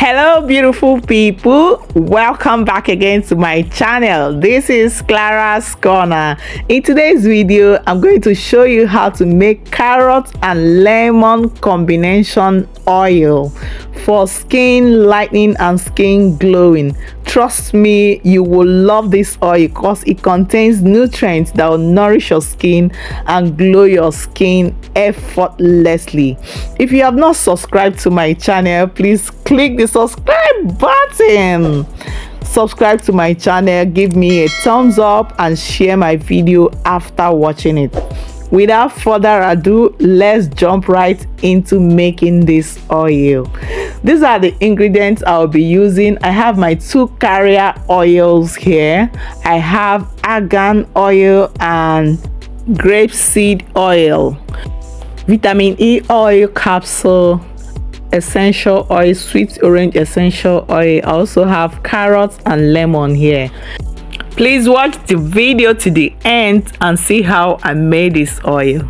Hello beautiful people, welcome back again to my channel. This is Clara's Corner. In today's video I'm going to show you how to make carrot and lemon combination oil for skin lightening and skin glowing. Trust me, you will love this oil because it contains nutrients that will nourish your skin and glow your skin effortlessly. If you have not subscribed to my channel, please click the subscribe button. Subscribe to my channel, give me a thumbs up and share my video after watching it. Without further ado, let's jump right into making this oil. These are the ingredients I'll be using. I have my 2 carrier oils here. I have argan oil and grapeseed oil, vitamin E oil capsule, essential oil, sweet orange essential oil. I also have carrots and lemon here. Please watch the video to the end and see how I made this oil.